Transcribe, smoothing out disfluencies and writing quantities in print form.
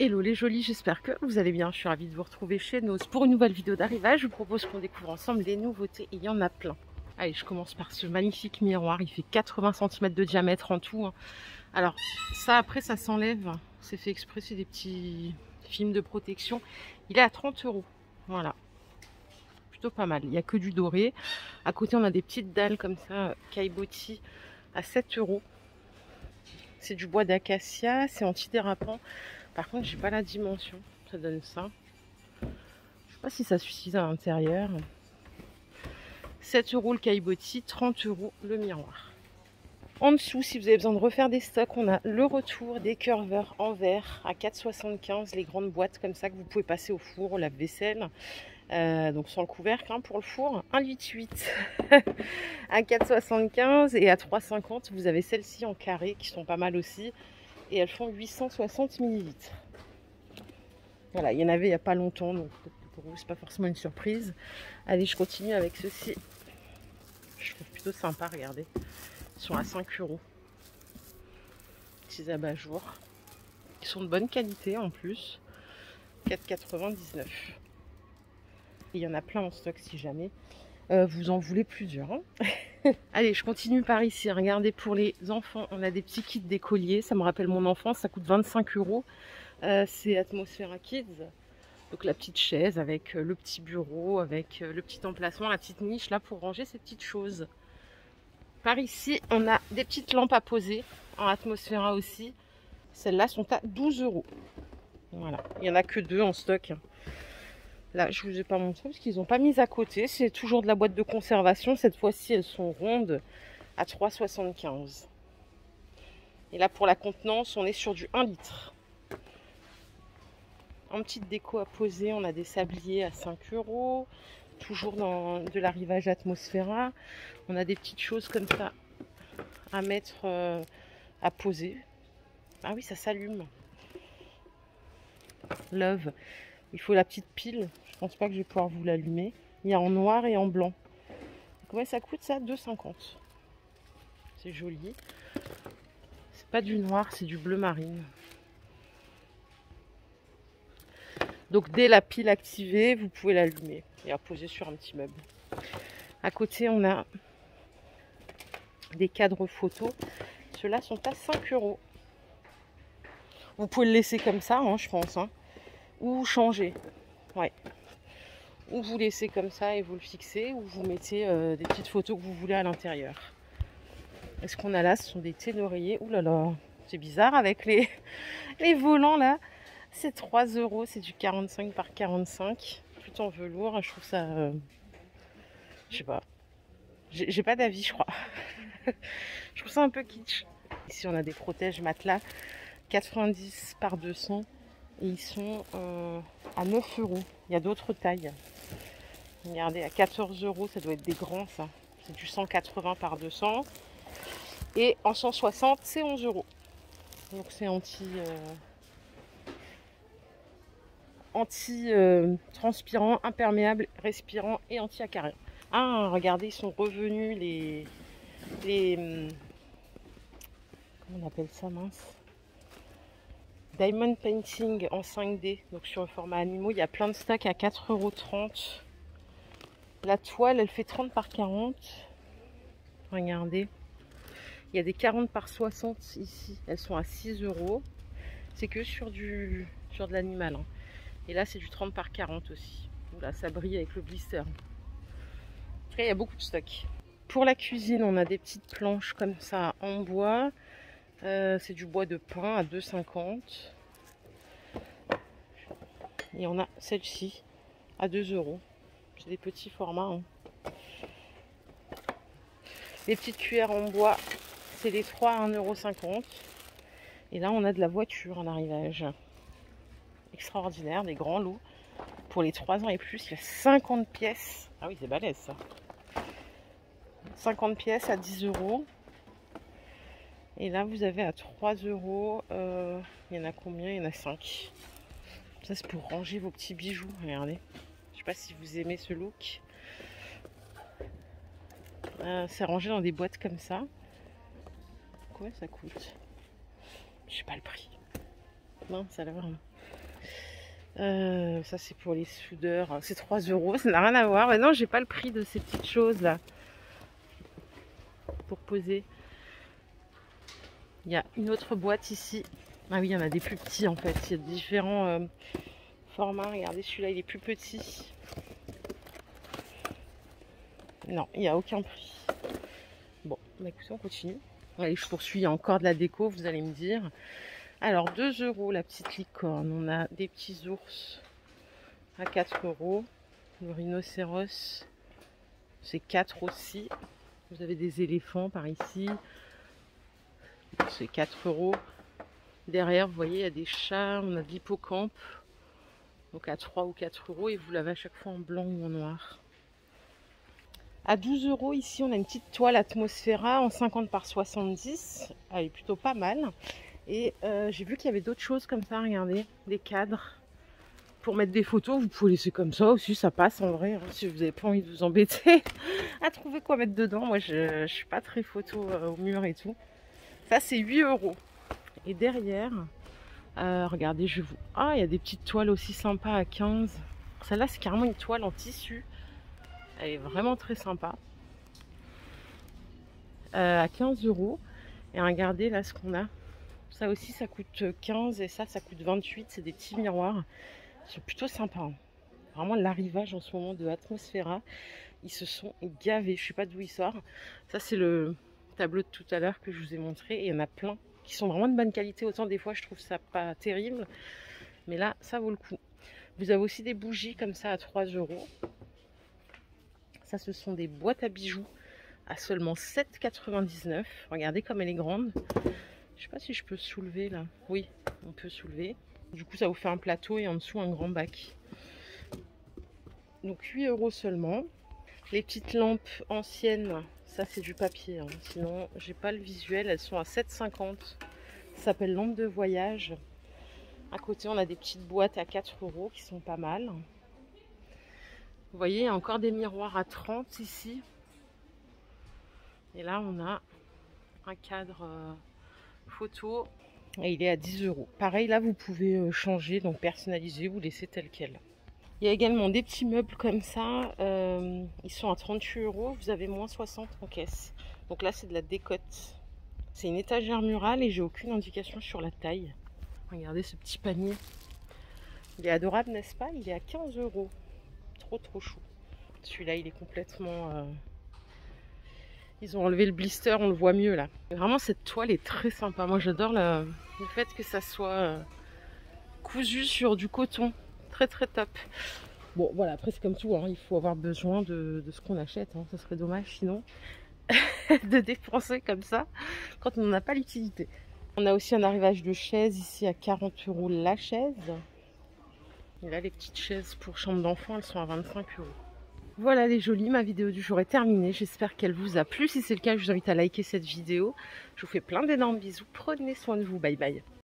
Hello les jolis, j'espère que vous allez bien. Je suis ravie de vous retrouver chez Nose pour une nouvelle vidéo d'arrivage. Je vous propose qu'on découvre ensemble les nouveautés et il y en a plein. Allez, je commence par ce magnifique miroir. Il fait 80 cm de diamètre en tout. Alors ça après ça s'enlève. C'est fait exprès, c'est des petits films de protection. Il est à 30 €. Voilà. Plutôt pas mal. Il n'y a que du doré. À côté on a des petites dalles comme ça, Caillebotis à 7 €. C'est du bois d'acacia, c'est antidérapant. Par contre, j'ai pas la dimension. Ça donne ça. Je sais pas si ça suffit à l'intérieur. 7 € le caillebotis, 30 € le miroir. En dessous, si vous avez besoin de refaire des stocks, on a le retour des curveurs en verre à 4,75 €. Les grandes boîtes comme ça que vous pouvez passer au four, au lave-vaisselle. Donc sans le couvercle hein, pour le four. 1,8 litre à 4,75 € et à 3,50 €. Vous avez celles-ci en carré qui sont pas mal aussi. Et elles font 860 ml. Voilà, il y en avait il n'y a pas longtemps, donc pour vous, c'est pas forcément une surprise. Allez, je continue avec ceux-ci. Je trouve plutôt sympa, regardez. Ils sont à 5 €. Petits abat-jours. Ils sont de bonne qualité en plus. 4,99 €. Il y en a plein en stock si jamais vous en voulez plusieurs. Hein. Allez, je continue par ici. Regardez, pour les enfants, on a des petits kits d'écoliers. Ça me rappelle mon enfance, ça coûte 25 €. C'est Atmosphera Kids. Donc la petite chaise avec le petit bureau, avec le petit emplacement, la petite niche là pour ranger ces petites choses. Par ici, on a des petites lampes à poser en Atmosphera aussi. Celles-là sont à 12 €. Voilà, il n'y en a que 2 en stock. Là, je ne vous ai pas montré parce qu'ils n'ont pas mis à côté. C'est toujours de la boîte de conservation. Cette fois-ci, elles sont rondes à 3,75 €. Et là, pour la contenance, on est sur du 1 litre. En petite déco à poser, on a des sabliers à 5 €. Toujours dans de l'arrivage Atmosphera. On a des petites choses comme ça à mettre à poser. Ah oui, ça s'allume. Love. Il faut la petite pile. Je pense pas que je vais pouvoir vous l'allumer. Il y a en noir et en blanc. Combien ça coûte ça? 2,50 €. C'est joli. C'est pas du noir, c'est du bleu marine. Donc dès la pile activée, vous pouvez l'allumer et la poser sur un petit meuble. À côté, on a des cadres photos. Ceux-là sont à 5 €. Vous pouvez le laisser comme ça, hein, je pense. Hein. Ou changer. Ouais. Ou vous laissez comme ça et vous le fixez. Ou vous mettez des petites photos que vous voulez à l'intérieur. Et ce qu'on a là, ce sont des thés d'oreiller. Ouh là là, c'est bizarre avec les volants là. C'est 3 €. C'est du 45 par 45. Tout en velours. Je trouve ça... je sais pas. J'ai pas d'avis, je crois. Je trouve ça un peu kitsch. Ici, on a des protèges matelas. 90 par 200 et ils sont à 9 €. Il y a d'autres tailles. Regardez, à 14 €, ça doit être des grands ça. C'est du 180 par 200 et en 160 c'est 11 €. Donc c'est anti transpirant, imperméable, respirant et anti-acarien. Ah, regardez, ils sont revenus les comment on appelle ça, mince, Diamond Painting en 5D, donc sur le format animaux. Il y a plein de stocks à 4,30 €. La toile, elle fait 30 par 40. Regardez. Il y a des 40 par 60 ici. Elles sont à 6 €. C'est que sur de l'animal. Hein. Et là, c'est du 30 par 40 aussi. Là, ça brille avec le blister. En tout cas, il y a beaucoup de stocks. Pour la cuisine, on a des petites planches comme ça en bois. C'est du bois de pin à 2,50 €. Et on a celle-ci à 2 €. C'est des petits formats. Hein. Les petites cuillères en bois, c'est les 3 à 1,50 €. Et là, on a de la voiture en arrivage. Extraordinaire, des grands lots. Pour les 3 ans et plus, il y a 50 pièces. Ah oui, c'est balèze ça. 50 pièces à 10 €. Et là, vous avez à 3 €. Il y en a combien? Il y en a 5. Ça, c'est pour ranger vos petits bijoux. Regardez. Je sais pas si vous aimez ce look. C'est rangé dans des boîtes comme ça. Combien ça coûte? Je sais pas le prix. Non, ça a l'air vraiment. Ça c'est pour les soudeurs, c'est 3 €, ça n'a rien à voir. Mais non, j'ai pas le prix de ces petites choses là pour poser. Il y a une autre boîte ici. Ah oui, il y en a des plus petits en fait. Il y a différents formats. Regardez, celui-là il est plus petit. Non, il n'y a aucun prix. Bon, bah écoutez, on continue. Allez, je poursuis. Il y a encore de la déco, vous allez me dire. Alors, 2 € la petite licorne. On a des petits ours à 4 €. Le rhinocéros, c'est 4 aussi. Vous avez des éléphants par ici. C'est 4 €. Derrière, vous voyez, il y a des chats. On a de l'hippocampe. Donc à 3 ou 4 € et vous l'avez à chaque fois en blanc ou en noir. À 12 € ici, on a une petite toile Atmosphera en 50 par 70. Elle est plutôt pas mal. Et j'ai vu qu'il y avait d'autres choses comme ça, regardez, des cadres. Pour mettre des photos, vous pouvez laisser comme ça aussi, ça passe en vrai. Hein, si vous n'avez pas envie de vous embêter à trouver quoi mettre dedans. Moi, je suis pas très photo au mur et tout. Ça, c'est 8 €. Et derrière, regardez, je vous... Ah, il y a des petites toiles aussi sympas à 15. Celle-là, c'est carrément une toile en tissu. Elle est vraiment très sympa. À 15 €. Et regardez là ce qu'on a. Ça aussi, ça coûte 15 et ça coûte 28. C'est des petits miroirs. Ils sont plutôt sympas. Hein. Vraiment, l'arrivage en ce moment de Atmosphera. Ils se sont gavés. Je ne sais pas d'où il sort. Ça, c'est le tableau de tout à l'heure que je vous ai montré. Et il y en a plein qui sont vraiment de bonne qualité. Autant des fois, je trouve ça pas terrible. Mais là, ça vaut le coup. Vous avez aussi des bougies comme ça à 3 €. Ça, ce sont des boîtes à bijoux à seulement 7,99 €. Regardez comme elle est grande. Je sais pas si je peux soulever là. Oui, on peut soulever. Du coup, ça vous fait un plateau et en dessous un grand bac. Donc 8 € seulement. Les petites lampes anciennes, ça c'est du papier. Hein. Sinon, j'ai pas le visuel. Elles sont à 7,50 €. Ça s'appelle lampe de voyage. À côté, on a des petites boîtes à 4 € qui sont pas mal. Vous voyez, il y a encore des miroirs à 30 ici. Et là, on a un cadre photo et il est à 10 €. Pareil, là, vous pouvez changer, donc personnaliser ou laisser tel quel. Il y a également des petits meubles comme ça. Ils sont à 38 €. Vous avez moins 60 en caisse. Donc là, c'est de la décote. C'est une étagère murale et j'ai aucune indication sur la taille. Regardez ce petit panier. Il est adorable, n'est-ce pas? Il est à 15 €. Trop chou. Celui-là, il est complètement... Ils ont enlevé le blister, on le voit mieux là. Vraiment, cette toile est très sympa. Moi, j'adore le fait que ça soit cousu sur du coton. Très top. Bon, voilà, après c'est comme tout. Hein. Il faut avoir besoin de ce qu'on achète. Hein. Ça serait dommage sinon de dépenser comme ça quand on n'en a pas l'utilité. On a aussi un arrivage de chaises ici à 40 € la chaise. Et là, les petites chaises pour chambre d'enfant, elles sont à 25 €. Voilà les jolies, ma vidéo du jour est terminée. J'espère qu'elle vous a plu. Si c'est le cas, je vous invite à liker cette vidéo. Je vous fais plein d'énormes bisous. Prenez soin de vous. Bye bye.